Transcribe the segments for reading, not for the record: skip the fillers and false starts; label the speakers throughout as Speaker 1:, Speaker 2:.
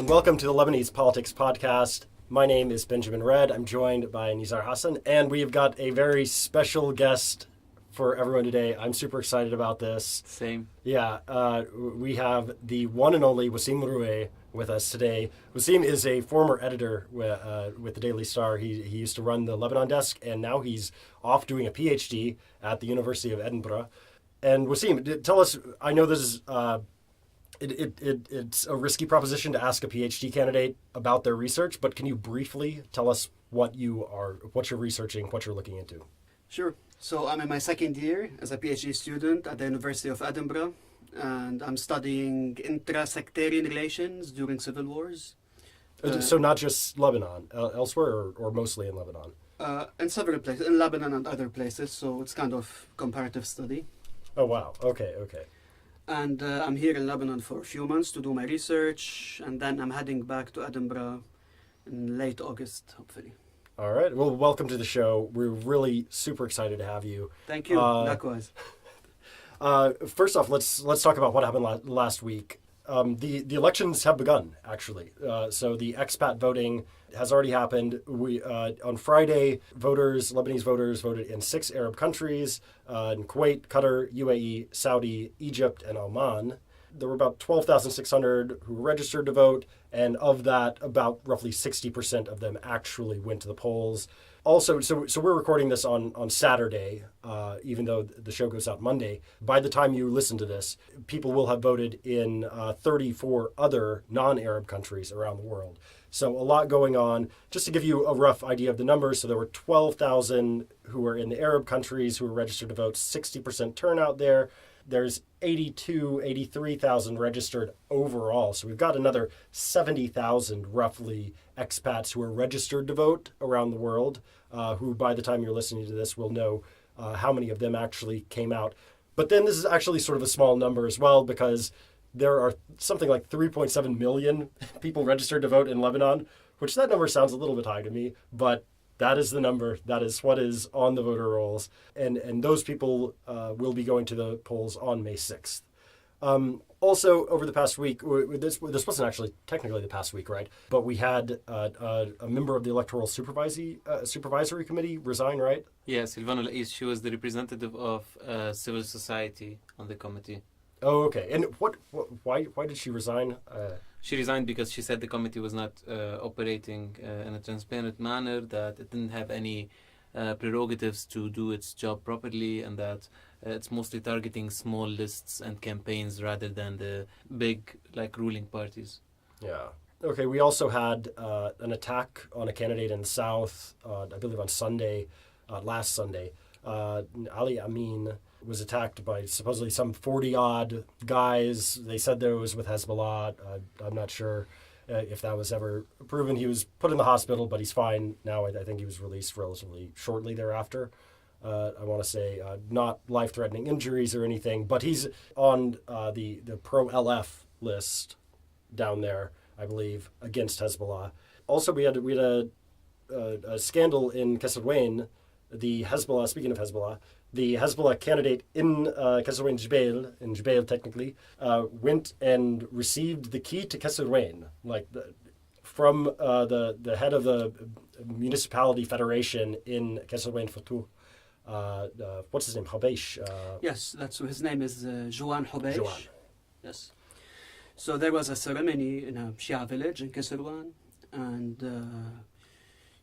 Speaker 1: and welcome to the Lebanese Politics Podcast. My name is Benjamin Red. I'm joined by Nizar Hassan, and we have got a very special guest for everyone today. I'm super excited about this.
Speaker 2: Same.
Speaker 1: Yeah, we have the one and only Wassim Mroueh with us today. Wassim is a former editor with the Daily Star. He used to run the Lebanon desk, and now he's off doing a PhD at the University of Edinburgh. And Wassim, tell us, I know this is... It's a risky proposition to ask a PhD candidate about their research, but can you briefly tell us what you're researching, what you're looking into?
Speaker 3: Sure. So I'm in my second year as a PhD student at the University of Edinburgh, and I'm studying intra-sectarian relations during civil wars.
Speaker 1: So not just Lebanon, elsewhere or mostly in Lebanon?
Speaker 3: In several places, in Lebanon and other places, so it's kind of comparative study.
Speaker 1: Oh, wow. Okay.
Speaker 3: And I'm here in Lebanon for a few months to do my research, and then I'm heading back to Edinburgh in late August, hopefully.
Speaker 1: All right. Well, welcome to the show. We're really super excited to have you.
Speaker 3: Thank you. Likewise.
Speaker 1: First off, let's talk about what happened last week. The elections have begun, actually. So the expat voting has already happened. On Friday, Lebanese voters voted in 6 Arab countries, in Kuwait, Qatar, UAE, Saudi, Egypt, and Oman. There were about 12,600 who registered to vote, and of that, about roughly 60% of them actually went to the polls. Also, so we're recording this on Saturday, even though the show goes out Monday. By the time you listen to this, people will have voted in 34 other non-Arab countries around the world. So a lot going on. Just to give you a rough idea of the numbers, so there were 12,000 who were in the Arab countries who were registered to vote, 60% turnout there. There's 83,000 registered overall. So we've got another 70,000 roughly expats who are registered to vote around the world, who by the time you're listening to this will know how many of them actually came out. But then this is actually sort of a small number as well, because there are something like 3.7 million people registered to vote in Lebanon, which that number sounds a little bit high to me, but that is the number. That is what is on the voter rolls. And those people will be going to the polls on May 6th. Also, over the past week, this wasn't actually technically the past week, right? But we had a member of the Electoral Supervisory Committee resign, right?
Speaker 2: Yes, Silvana Lais, she was the representative of civil society on the committee.
Speaker 1: Oh, okay. And why did she resign?
Speaker 2: She resigned because she said the committee was not operating in a transparent manner, that it didn't have any prerogatives to do its job properly, and that it's mostly targeting small lists and campaigns rather than the big, ruling parties.
Speaker 1: Yeah. Okay, we also had an attack on a candidate in the South, I believe on Sunday, last Sunday. Ali Amin was attacked by supposedly some 40-odd guys. They said that it was with Hezbollah. I'm not sure if that was ever proven. He was put in the hospital, but he's fine now. I think he was released relatively shortly thereafter. I want to say not life-threatening injuries or anything, but he's on the pro-LF list down there, I believe, against Hezbollah. Also, we had a scandal in Kasserwain. The Hezbollah, speaking of Hezbollah, the Hezbollah candidate in Kasserwain Jbeil technically, went and received the key to Kasserwain, from the head of the municipality federation in Kasserwain Futuh. What's his name? Hubeish.
Speaker 3: Yes, his name is Jouan Hubeish.
Speaker 1: Jouan.
Speaker 3: Yes. So there was a ceremony in a Shia village in Kasserwain, and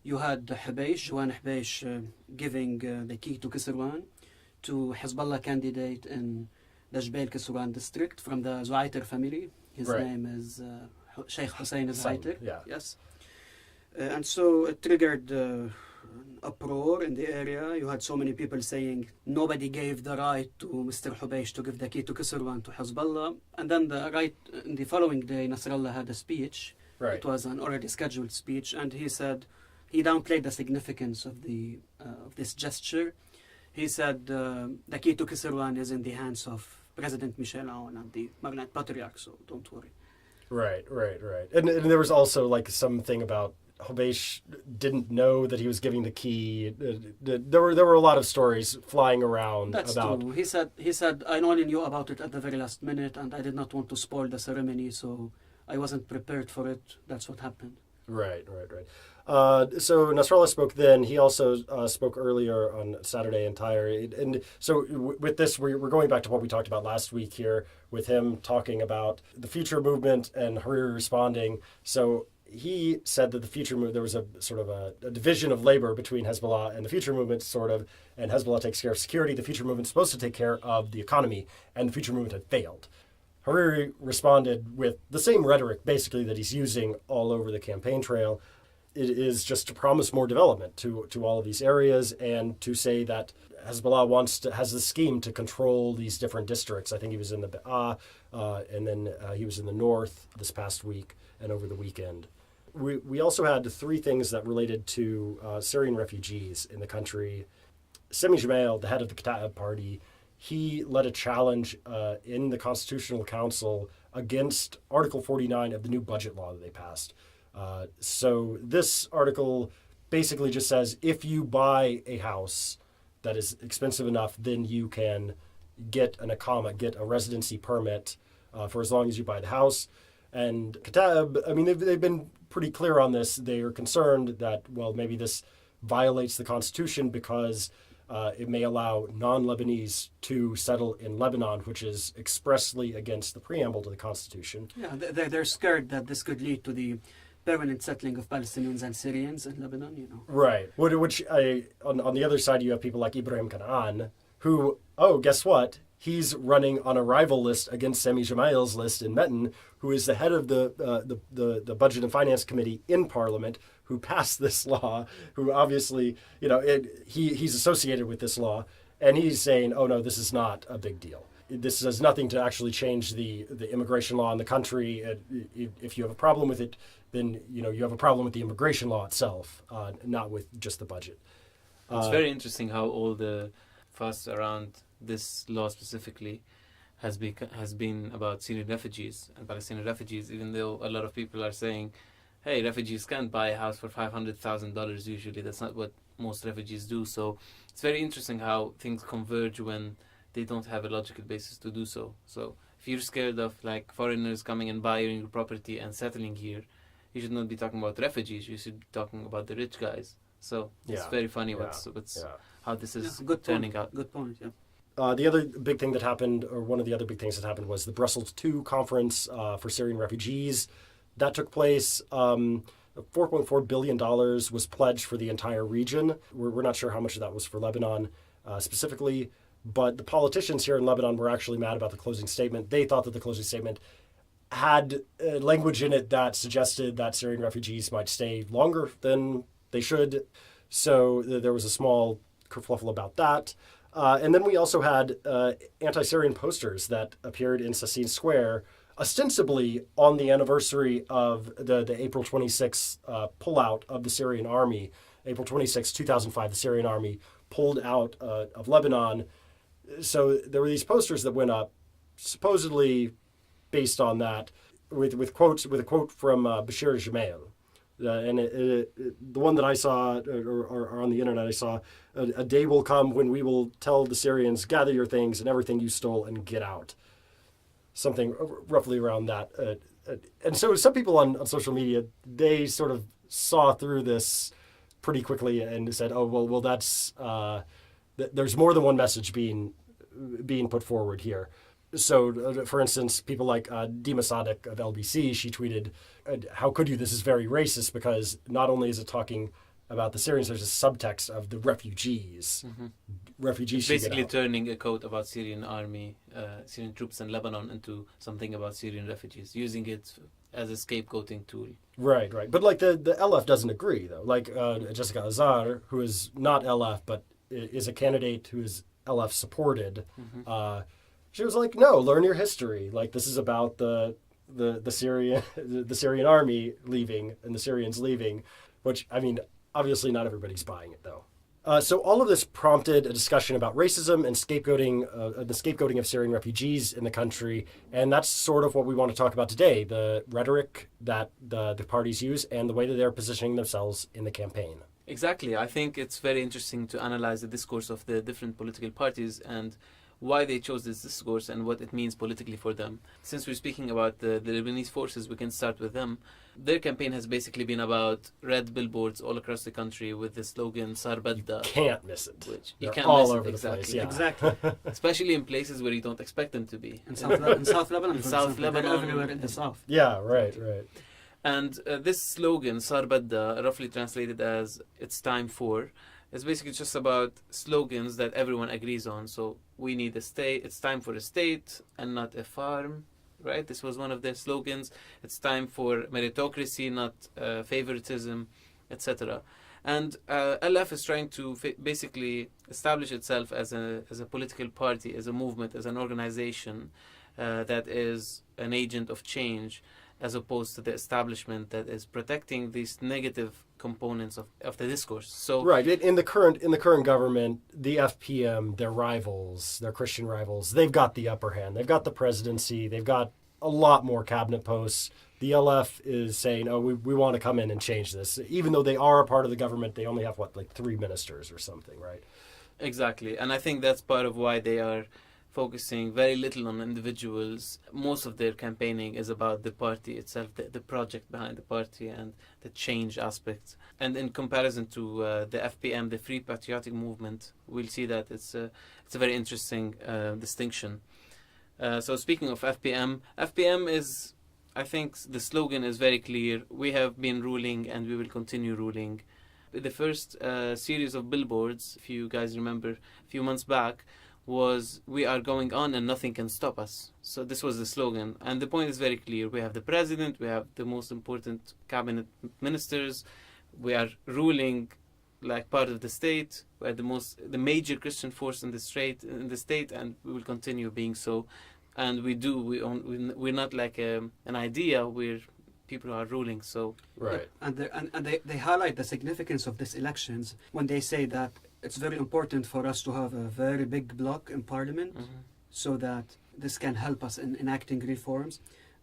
Speaker 3: you had Jouan Hubeish giving the key to Kasserwain to Hezbollah candidate in the Jbeil Kasserwain district from the Zuaiter family. His name is Sheikh Hussein Zuaiter.
Speaker 1: Yeah.
Speaker 3: Yes. And so it triggered an uproar in the area. You had so many people saying nobody gave the right to Mr. Hubeish to give the key to Kasserwain to Hezbollah. And then the following day, Nasrallah had a speech.
Speaker 1: Right.
Speaker 3: It was an already scheduled speech, and he said he downplayed the significance of this gesture. He said the key to Kasserwain is in the hands of President Michel Aoun and the Magnate Patriarch, so don't worry.
Speaker 1: Right. And there was also something about Hubeish didn't know that he was giving the key. There were a lot of stories flying around.
Speaker 3: That's
Speaker 1: about.
Speaker 3: True. He said I only knew about it at the very last minute, and I did not want to spoil the ceremony, so I wasn't prepared for it. That's what happened.
Speaker 1: Right. So Nasrallah spoke then. He also spoke earlier on Saturday in Tyre. And so with this, we're going back to what we talked about last week here with him talking about the future movement and Hariri responding. So he said that the future movement, there was a sort of a division of labor between Hezbollah and the future movement, sort of, and Hezbollah takes care of security. The future movement is supposed to take care of the economy, and the future movement had failed. Hariri responded with the same rhetoric, basically, that he's using all over the campaign trail. It is just to promise more development to all of these areas and to say that Hezbollah has a scheme to control these different districts. I think he was in the Be'a, and then he was in the north this past week and over the weekend. We also had three things that related to Syrian refugees in the country. Semi Jamail, the head of the Kataib party, he led a challenge in the Constitutional Council against Article 49 of the new budget law that they passed. So this article basically just says if you buy a house that is expensive enough, then you can get an Iqama, get a residency permit for as long as you buy the house. And Kataib, I mean, they've been pretty clear on this. They are concerned that, well, maybe this violates the Constitution because it may allow non-Lebanese to settle in Lebanon, which is expressly against the preamble to the Constitution.
Speaker 3: Yeah, they're scared that this could lead to the permanent settling of Palestinians and Syrians in Lebanon, you know.
Speaker 1: Right. Which on the other side, you have people like Ibrahim Kanaan, who, guess what? He's running on a rival list against Semi Jamail's list in Metin, who is the head of the Budget and Finance Committee in Parliament, who passed this law, who obviously, he's associated with this law, and he's saying, oh no, this is not a big deal. This has nothing to actually change the immigration law in the country. If you have a problem with it, then you have a problem with the immigration law itself, not with just the budget.
Speaker 2: It's very interesting how all the fuss around this law specifically has been about Syrian refugees and Palestinian refugees, even though a lot of people are saying, hey, refugees can't buy a house for $500,000 usually. That's not what most refugees do. So it's very interesting how things converge when they don't have a logical basis to do so. So if you're scared of like foreigners coming and buying your property and settling here, you should not be talking about refugees. You should be talking about the rich guys. So it's very funny how this is turning out.
Speaker 3: Good point, yeah.
Speaker 1: The other big thing that happened, or one of the other big things that happened, was the Brussels II conference for Syrian refugees. That took place. $4.4 billion was pledged for the entire region. We're not sure how much of that was for Lebanon specifically, but the politicians here in Lebanon were actually mad about the closing statement. They thought that the closing statement had language in it that suggested that Syrian refugees might stay longer than they should. So there was a small kerfluffle about that. And then we also had anti-Syrian posters that appeared in Sassin Square, ostensibly on the anniversary of the April 26th pullout of the Syrian army. April 26, 2005, the Syrian army pulled out of Lebanon. So there were these posters that went up, supposedly based on that, with a quote from Bashir Gemayel. And the one that I saw, or on the internet I saw, a day will come when we will tell the Syrians, gather your things and everything you stole and get out. Something roughly around that. And so some people on social media, they sort of saw through this pretty quickly and said, oh, well, that's there's more than one message being put forward here. So, for instance, people like Dima Sadek of LBC, she tweeted, how could you? This is very racist because not only is it talking about the Syrians, there's a subtext of the refugees. Mm-hmm. Refugees
Speaker 2: basically turning a quote about Syrian army, Syrian troops in Lebanon into something about Syrian refugees, using it as a scapegoating tool. Right.
Speaker 1: But like the LF doesn't agree, though. Like Jessica Azar, who is not LF, but is a candidate who is LF supported, she was like, no, learn your history. Like, this is about the Syrian army leaving and the Syrians leaving, which, I mean, obviously not everybody's buying it, though. So all of this prompted a discussion about racism and the scapegoating of Syrian refugees in the country, and that's sort of what we want to talk about today, the rhetoric that the parties use and the way that they're positioning themselves in the campaign.
Speaker 2: Exactly. I think it's very interesting to analyze the discourse of the different political parties, and why they chose this discourse and what it means politically for them. Since we're speaking about the Lebanese forces, we can start with them. Their campaign has basically been about red billboards all across the country with the slogan Sar Badda.
Speaker 1: Can't miss it.
Speaker 2: Which
Speaker 1: They're
Speaker 2: you can't
Speaker 1: all
Speaker 2: miss it,
Speaker 1: over the
Speaker 2: exactly.
Speaker 1: place. Yeah.
Speaker 3: Exactly.
Speaker 2: Especially in places where you don't expect them to be.
Speaker 3: In South Lebanon,
Speaker 2: In
Speaker 3: for
Speaker 2: South
Speaker 3: example, they're
Speaker 2: Lebanon.
Speaker 3: everywhere in the south.
Speaker 1: Yeah, right.
Speaker 2: And this slogan, Sar Badda, roughly translated as "It's time for," is basically just about slogans that everyone agrees on. So we need a state. It's time for a state and not a farm, right? This was one of their slogans. It's time for meritocracy, not favoritism, etc. And LF is trying to basically establish itself as a political party, as a movement, as an organization that is an agent of change, as opposed to the establishment that is protecting these negative components of the discourse. So
Speaker 1: Right. In the current government, the FPM, their rivals, their Christian rivals, they've got the upper hand. They've got the presidency. They've got a lot more cabinet posts. The LF is saying, "Oh, we want to come in and change this." Even though they are a part of the government, they only have like 3 ministers or something, right?
Speaker 2: exactly, and I think that's part of why they are focusing very little on individuals. Most of their campaigning is about the party itself, the project behind the party, and the change aspects. And in comparison to the FPM, the Free Patriotic Movement, we'll see that it's a very interesting distinction. So speaking of FPM is, I think the slogan is very clear. We have been ruling and we will continue ruling. The first series of billboards, if you guys remember, a few months back, was "We are going on and nothing can stop us." So this was the slogan. And the point is very clear. We have the president, we have the most important cabinet ministers, we are ruling like part of the state, we are the major Christian force in the state, and we will continue being so. And we're not like an idea, we're people who are ruling. So
Speaker 1: Right.
Speaker 3: And they highlight the significance of these elections when they say that it's very important for us to have a very big bloc in parliament, so that this can help us in enacting reforms.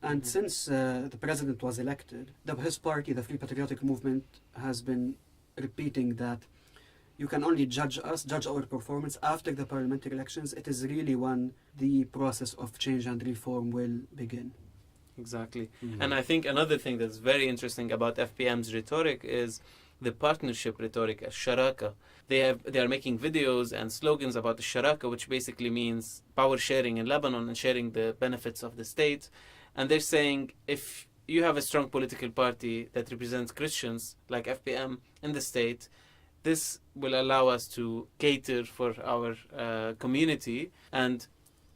Speaker 3: And since the president was elected, his party, the Free Patriotic Movement, has been repeating that you can only judge our performance after the parliamentary elections. It is really when the process of change and reform will begin.
Speaker 2: Exactly. And I think another thing that's very interesting about FPM's rhetoric is the partnership rhetoric, sharaka. They are making videos and slogans about the sharaka, which basically means power sharing in Lebanon and sharing the benefits of the state. And they're saying, if you have a strong political party that represents Christians like FPM in the state, this will allow us to cater for our community, and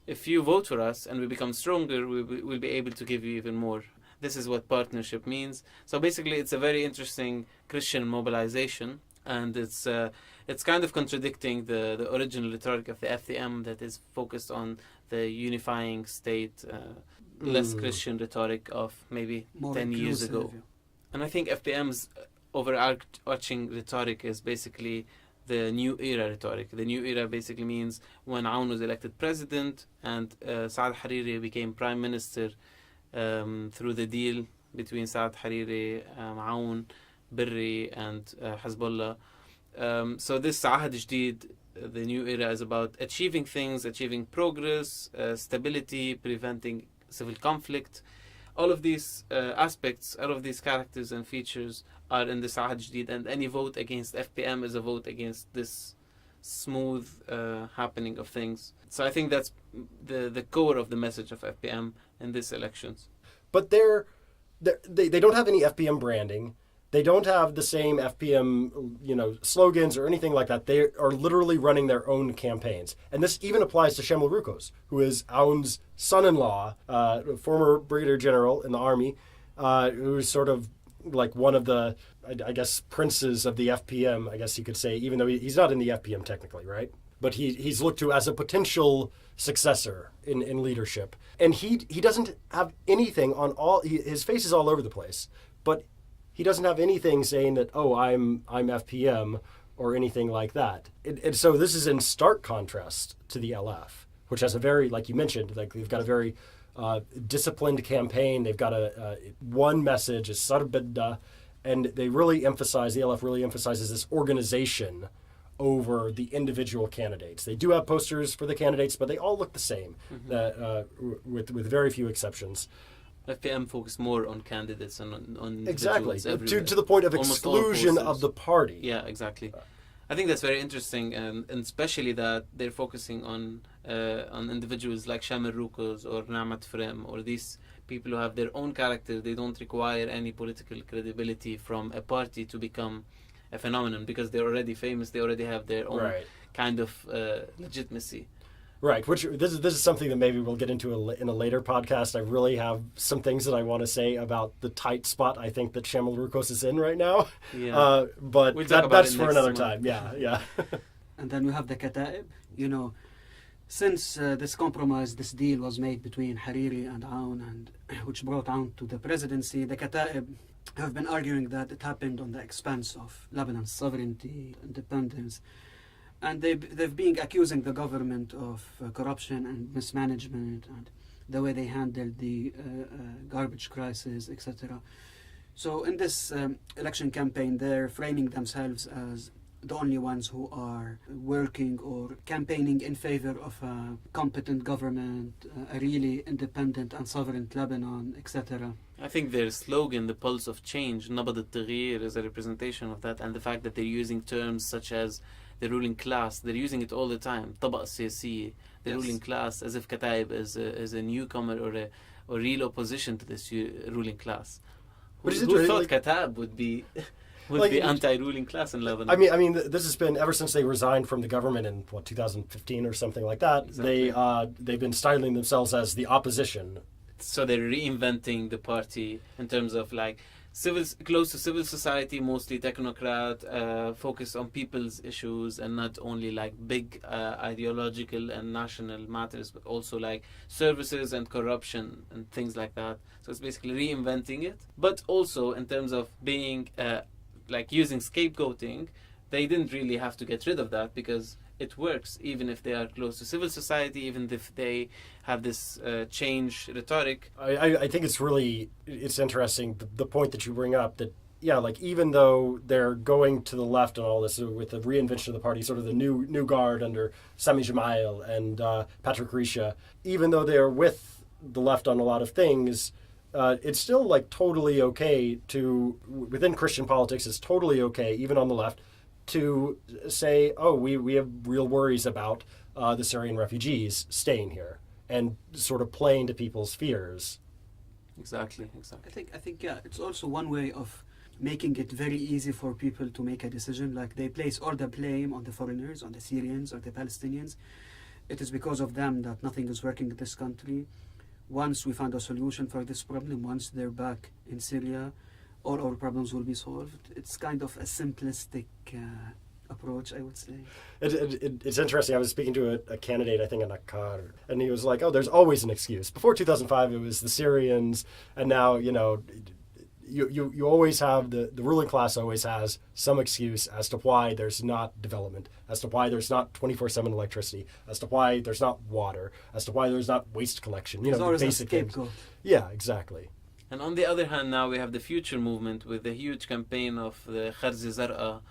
Speaker 2: if you vote for us and we become stronger, we'll be able to give you even more. This is what partnership means. So basically, it's a very interesting Christian mobilization, and it's kind of contradicting the original rhetoric of the FPM that is focused on the unifying state, less Christian rhetoric of maybe
Speaker 3: More
Speaker 2: 10 years
Speaker 3: inclusive,
Speaker 2: ago.
Speaker 3: yeah.
Speaker 2: And I think FPM's overarching rhetoric is basically the new era rhetoric. The new era basically means when Aoun was elected president and Saad Hariri became prime minister through the deal between Saad Hariri, Aoun, Birri and Hezbollah. So this Ahad Jdid, the new era, is about achieving things, achieving progress, stability, preventing civil conflict. All of these aspects, all of these characters and features are in this Ahad Jdid, and any vote against FPM is a vote against this smooth happening of things. So I think that's the core of the message of FPM in these elections.
Speaker 1: But they don't have any FPM branding. They don't have the same FPM, slogans or anything like that. They are literally running their own campaigns. And this even applies to Shamil Rukos, who is Aoun's son-in-law, former brigadier general in the army, who's sort of like one of the, I guess, princes of the FPM, I guess you could say, even though he's not in the FPM technically, right? But he's looked to as a potential successor in leadership. And he doesn't have anything on his face is all over the place, but he doesn't have anything saying that, oh, I'm FPM or anything like that. And so this is in stark contrast to the LF, which has a very, like you mentioned, like they've got a very disciplined campaign. They've got one message, is Sar Badda, and the LF really emphasizes this organization over the individual candidates. They do have posters for the candidates, but they all look the same, with very few exceptions.
Speaker 2: FPM focus more on candidates and on
Speaker 1: Exactly,
Speaker 2: individuals
Speaker 1: to the point of
Speaker 2: Almost all
Speaker 1: exclusion
Speaker 2: posters.
Speaker 1: of the party.
Speaker 2: Yeah, exactly. I think that's very interesting, and especially that they're focusing on individuals like Shamil Rukos or Namat Frem, or these people who have their own character. They don't require any political credibility from a party to become a phenomenon, because they're already famous. They already have their own kind of legitimacy.
Speaker 1: Right, which this is something that maybe we'll get into in a later podcast. I really have some things that I want to say about the tight spot I think that Shamil Rukos is in right now.
Speaker 2: Yeah.
Speaker 1: But
Speaker 2: We'll
Speaker 1: that's for another time. Yeah.
Speaker 3: And then we have the Kataib. You know, since this compromise, this deal was made between Hariri and Aoun, and which brought Aoun to the presidency, the Kataib have been arguing that it happened on the expense of Lebanon's sovereignty, independence. And they've been accusing the government of corruption and mismanagement and the way they handled the garbage crisis, etc. So in this election campaign, they're framing themselves as the only ones who are working or campaigning in favor of a competent government, a really independent and sovereign Lebanon, etc.
Speaker 2: I think their slogan, the pulse of change, Nabad al-Taghyir, is a representation of that, and the fact that they're using terms such as the ruling class, they're using it all the time. Taba'a siyasiyya, the ruling class, as if Kataib is a newcomer or real opposition to this ruling class. Who thought Kataib would be anti-ruling class in Lebanon?
Speaker 1: I mean, this has been ever since they resigned from the government in 2015 or something like that. Exactly. They've been styling themselves as the opposition.
Speaker 2: So they're reinventing the party in terms of like close to civil society, mostly technocrat, focused on people's issues and not only like big ideological and national matters, but also like services and corruption and things like that. So it's basically reinventing it. But also in terms of being like using scapegoating, they didn't really have to get rid of that because it works, even if they are close to civil society, even if they have this change rhetoric.
Speaker 1: I think it's interesting, the point that you bring up, that, yeah, like even though they're going to the left and all this with the reinvention of the party, sort of the new guard under Sami Gemayel and Patrick Risha, even though they're with the left on a lot of things, it's still like totally okay within Christian politics, it's totally okay, even on the left, to say, oh, we have real worries about the Syrian refugees staying here, and sort of playing to people's fears.
Speaker 2: Exactly.
Speaker 3: I think yeah, it's also one way of making it very easy for people to make a decision. Like they place all the blame on the foreigners, on the Syrians or the Palestinians. It is because of them that nothing is working in this country. Once we find a solution for this problem, once they're back in Syria, all our problems will be solved. It's kind of a simplistic approach, I would say.
Speaker 1: It's interesting. I was speaking to a candidate, I think in Akkar, and he was like, oh, there's always an excuse. Before 2005, it was the Syrians, and now, you always have, the ruling class always has some excuse as to why there's not development, as to why there's not 24/7 electricity, as to why there's not water, as to why there's not waste collection.
Speaker 3: There's always
Speaker 1: the basic
Speaker 3: a scapegoat.
Speaker 1: things. Yeah, exactly.
Speaker 2: And on the other hand, now we have the future movement with the huge campaign of the Kharzi Zar'a.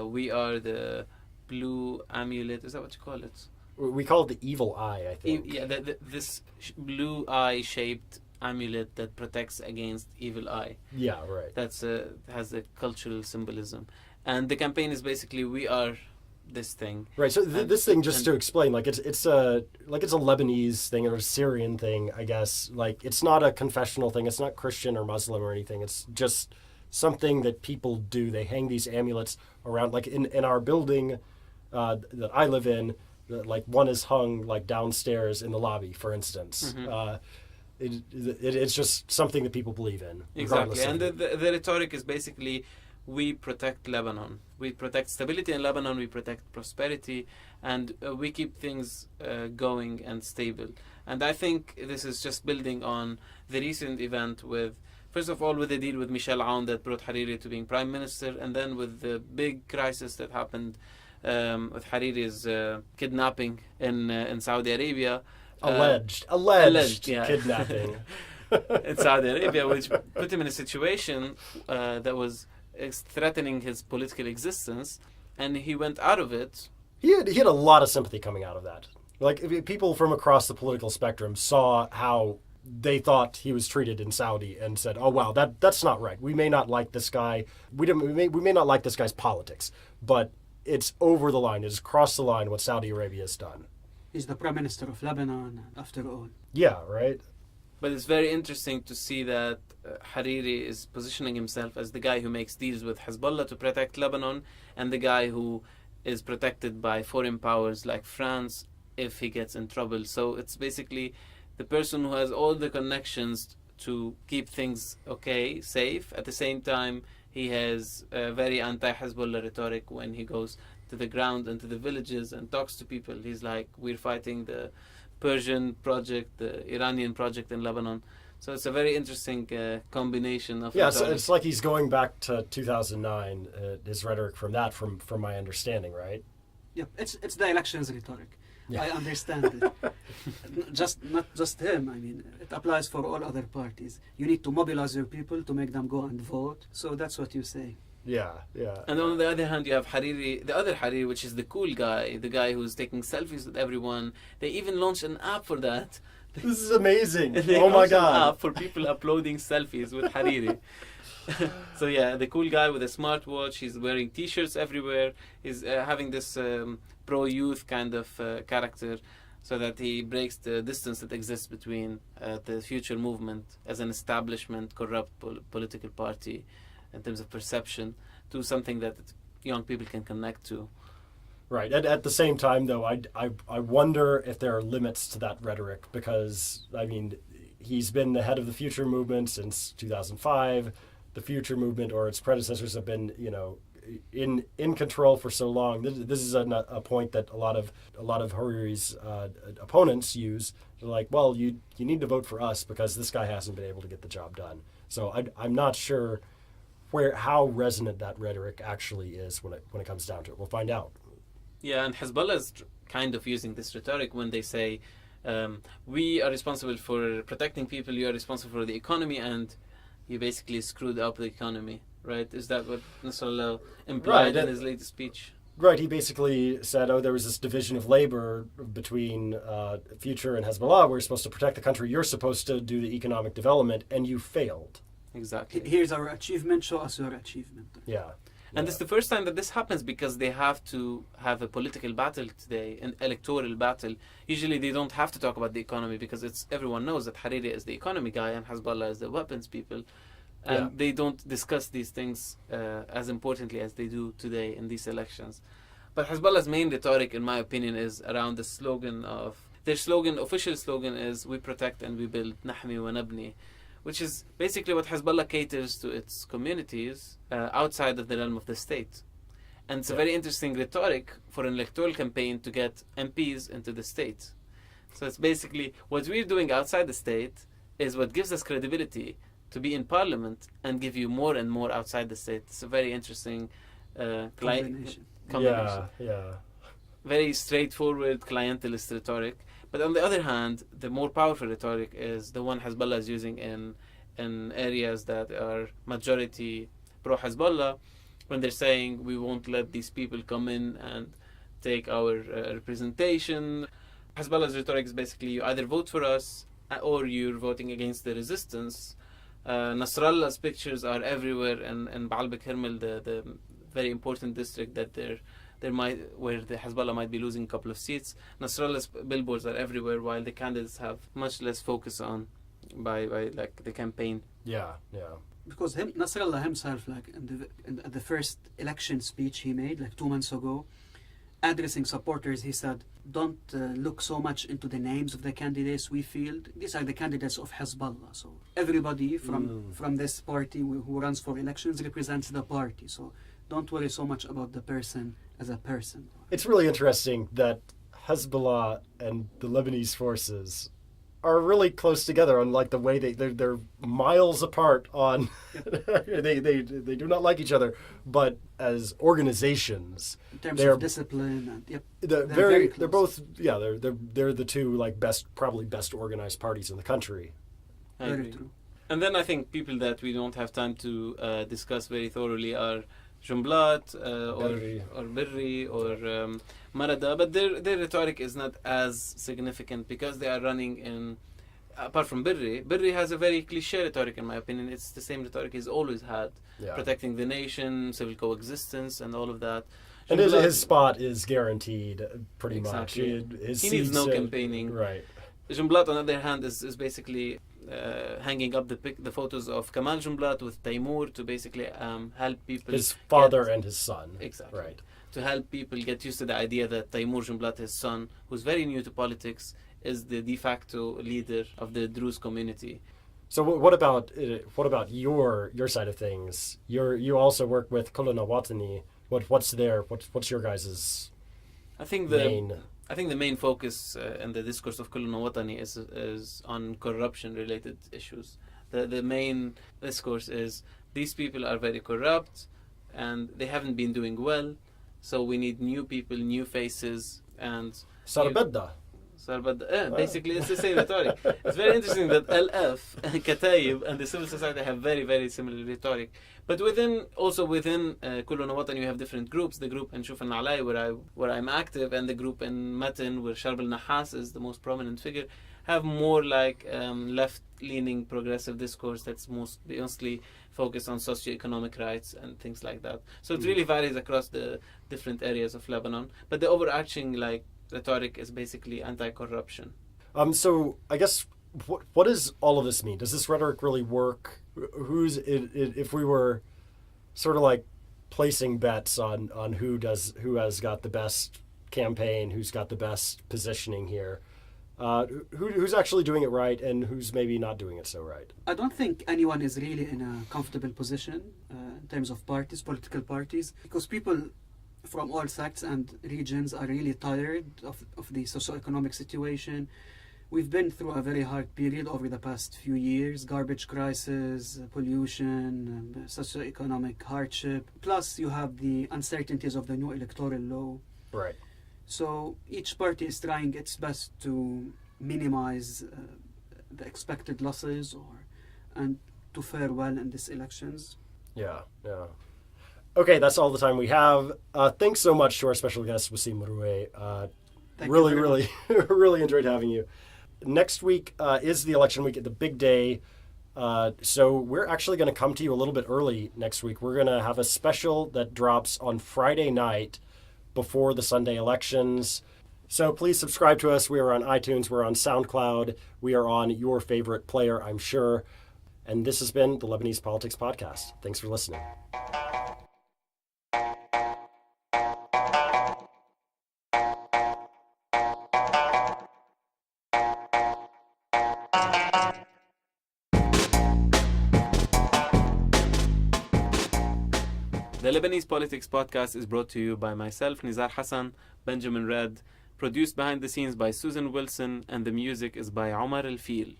Speaker 2: We are the blue amulet. Is that what you call it?
Speaker 1: We call it the evil eye, I think.
Speaker 2: Yeah, this blue eye-shaped amulet that protects against evil eye.
Speaker 1: Yeah, right.
Speaker 2: That's has a cultural symbolism. And the campaign is basically, we are this thing.
Speaker 1: Right. So this thing, just to explain, like it's a Lebanese thing or a Syrian thing, I guess. Like it's not a confessional thing. It's not Christian or Muslim or anything. It's just something that people do. They hang these amulets around, like in our building that I live in. Like one is hung like downstairs in the lobby, for instance. Mm-hmm. It's just something that people believe in.
Speaker 2: Exactly. And the rhetoric is basically, we protect Lebanon. We protect stability in Lebanon. We protect prosperity. And we keep things going and stable. And I think this is just building on the recent event with, first of all, with the deal with Michel Aoun that brought Hariri to being prime minister. And then with the big crisis that happened with Hariri's kidnapping in Saudi Arabia.
Speaker 1: Alleged yeah. Kidnapping.
Speaker 2: In Saudi Arabia, which put him in a situation that was threatening his political existence. and he went out of it.
Speaker 1: He had a lot of sympathy coming out of that. Like, people from across the political spectrum saw how they thought he was treated in Saudi and said, "Oh wow, that's not right. We may not like this guy. We may not like this guy's politics, but it's over the line. It has crossed the line what Saudi Arabia has done."
Speaker 3: He's the Prime Minister of Lebanon, after all.
Speaker 1: Yeah, right.
Speaker 2: But it's very interesting to see that Hariri is positioning himself as the guy who makes deals with Hezbollah to protect Lebanon, and the guy who is protected by foreign powers like France if he gets in trouble. So it's basically the person who has all the connections to keep things safe. At the same time, he has a very anti-Hezbollah rhetoric when he goes to the ground and to the villages and talks to people. He's like, we're fighting the Persian project, the Iranian project in Lebanon. So it's a very interesting combination of...
Speaker 1: Yeah, so it's like he's going back to 2009, his rhetoric from my understanding, right?
Speaker 3: Yeah, it's the elections rhetoric.
Speaker 1: Yeah.
Speaker 3: I understand it. Not just him. I mean, it applies for all other parties. You need to mobilize your people to make them go and vote. So that's what you say.
Speaker 1: Yeah.
Speaker 2: And on the other hand, you have Hariri, the other Hariri, which is the cool guy, the guy who's taking selfies with everyone. They even launched an app for that.
Speaker 1: This is amazing.
Speaker 2: They
Speaker 1: Oh my
Speaker 2: launched an
Speaker 1: God.
Speaker 2: app for people uploading selfies with Hariri. So yeah, the cool guy with a smartwatch. He's wearing T-shirts everywhere. He's having this pro-youth kind of character, so that he breaks the distance that exists between the future movement as an establishment, corrupt political party in terms of perception, to something that young people can connect to.
Speaker 1: Right. At the same time, though, I wonder if there are limits to that rhetoric, because, I mean, he's been the head of the Future movement since 2005. The Future movement or its predecessors have been, in control for so long. This is a point that a lot of Hariri's opponents use. They're like, well, you need to vote for us because this guy hasn't been able to get the job done. So I'm not sure how resonant that rhetoric actually is when it comes down to it. We'll find out.
Speaker 2: Yeah, and Hezbollah is kind of using this rhetoric when they say, we are responsible for protecting people, you are responsible for the economy, and you basically screwed up the economy, right? Is that what Nasrallah implied in his latest speech?
Speaker 1: Right, he basically said, there was this division of labor between Future and Hezbollah. We're supposed to protect the country. You're supposed to do the economic development, and you failed.
Speaker 2: Exactly.
Speaker 3: Here's our achievement, show us your achievement.
Speaker 1: Yeah.
Speaker 2: And it's the first time that this happens because they have to have a political battle today, an electoral battle. Usually they don't have to talk about the economy because everyone knows that Hariri is the economy guy and Hezbollah is the weapons people. And they don't discuss these things as importantly as they do today in these elections. But Hezbollah's main rhetoric, in my opinion, is around the slogan of... Their official slogan is, we protect and we build, nahmi wa nabni, which is basically what Hezbollah caters to its communities outside of the realm of the state. And it's a very interesting rhetoric for an electoral campaign to get MPs into the state. So it's basically what we're doing outside the state is what gives us credibility to be in parliament and give you more and more outside the state. It's a very interesting combination.
Speaker 1: Yeah.
Speaker 2: Very straightforward clientelist rhetoric. But on the other hand, the more powerful rhetoric is the one Hezbollah is using in areas that are majority pro-Hezbollah, when they're saying we won't let these people come in and take our representation. Hezbollah's rhetoric is basically you either vote for us or you're voting against the resistance. Nasrallah's pictures are everywhere in Baalbek Hermel, the very important district that where the Hezbollah might be losing a couple of seats. Nasrallah's billboards are everywhere, while the candidates have much less focus on by like the campaign.
Speaker 1: Yeah.
Speaker 3: Because Nasrallah himself, like in the first election speech he made like 2 months ago, addressing supporters, he said, don't look so much into the names of the candidates we field. These are the candidates of Hezbollah. So everybody from this party who runs for elections represents the party. So don't worry so much about the person as a person.
Speaker 1: It's really interesting that Hezbollah and the Lebanese forces are really close together on like the way they're miles apart on they do not like each other, but as organizations
Speaker 3: in terms of discipline and
Speaker 1: they're both they're the two like probably best organized parties in the country.
Speaker 2: I agree. And then I think people that we don't have time to discuss very thoroughly are Jumblat
Speaker 1: Berri.
Speaker 2: or Berri or Marada, but their rhetoric is not as significant because they are running in. Apart from Berri has a very cliche rhetoric, in my opinion. It's the same rhetoric he's always had, protecting the nation, civil coexistence, and all of that.
Speaker 1: And his spot is guaranteed, pretty
Speaker 2: Exactly.
Speaker 1: much.
Speaker 2: He needs no campaigning.
Speaker 1: Right.
Speaker 2: Jumblat, on the other hand, is basically hanging up the photos of Kamal Jumblat with Taimur to basically help people.
Speaker 1: His father and his son.
Speaker 2: Exactly.
Speaker 1: Right.
Speaker 2: To help people get used to the idea that Taimur Jumblat, his son, who's very new to politics, is the de facto leader of the Druze community.
Speaker 1: So what about your side of things? You also work with Kuluna Watani. What's your guys's
Speaker 2: I think
Speaker 1: main?
Speaker 2: I think the main focus in the discourse of Kuluna Watani is on corruption-related issues. The main discourse is these people are very corrupt and they haven't been doing well, so we need new people, new faces, and
Speaker 1: Sarbedda.
Speaker 2: Basically, it's the same rhetoric. It's very interesting that LF, Kataib, and the civil society have very, very similar rhetoric. But within Kuluna Watan, you have different groups. The group in Shuf al-Nalai, where I'm active, and the group in Matan, where Sharb al-Nahas is the most prominent figure, have more like left-leaning progressive discourse that's mostly focused on socioeconomic rights and things like that. So it really varies across the different areas of Lebanon. But the overarching rhetoric is basically anti-corruption.
Speaker 1: So I guess what does all of this mean? Does this rhetoric really work? If we were sort of like placing bets on who has got the best campaign, who's got the best positioning here, who's actually doing it right and who's maybe not doing it so right?
Speaker 3: I don't think anyone is really in a comfortable position in terms of political parties, because people from all sects and regions are really tired of the socioeconomic situation. We've been through a very hard period over the past few years: garbage crisis, pollution, socioeconomic hardship. Plus, you have the uncertainties of the new electoral law.
Speaker 1: Right.
Speaker 3: So each party is trying its best to minimize the expected losses and to fare well in these elections.
Speaker 1: Yeah. Okay, that's all the time we have. Thanks so much to our special guest, Wassim Mroueh. Really enjoyed having you. Next week is the election week, the big day. So we're actually going to come to you a little bit early next week. We're going to have a special that drops on Friday night before the Sunday elections. So please subscribe to us. We are on iTunes. We're on SoundCloud. We are on your favorite player, I'm sure. And this has been the Lebanese Politics Podcast. Thanks for listening.
Speaker 2: The Lebanese Politics Podcast is brought to you by myself, Nizar Hassan, Benjamin Red, produced behind the scenes by Susan Wilson, and the music is by Omar El Fil.